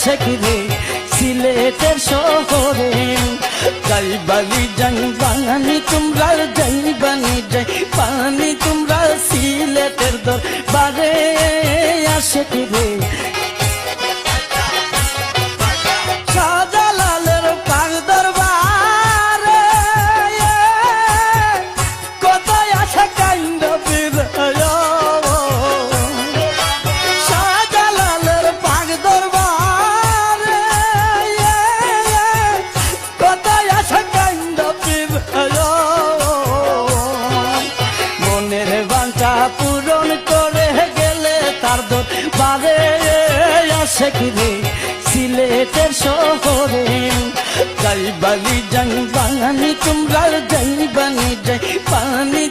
আসে রে সিলেটের শহরে যাইবালি যাই বাঙালি তোমরা যাইবানি যাই পানি তোমরা সিলেটের দরবারে আসে রে শাহজালালের পাক দরবারে কোথায় আসে কাইন্দ বিদায় শাহজালালের পাক দরবারে কোথায় আসে কাইন্দ বিদায় মনের বাঞ্ছা পূরণ করে গেলে তার দরবারে আসে রে সিলেটের শহরে যাইবালি যাই বাঙালি তোমরা যাইবানি যাই পানি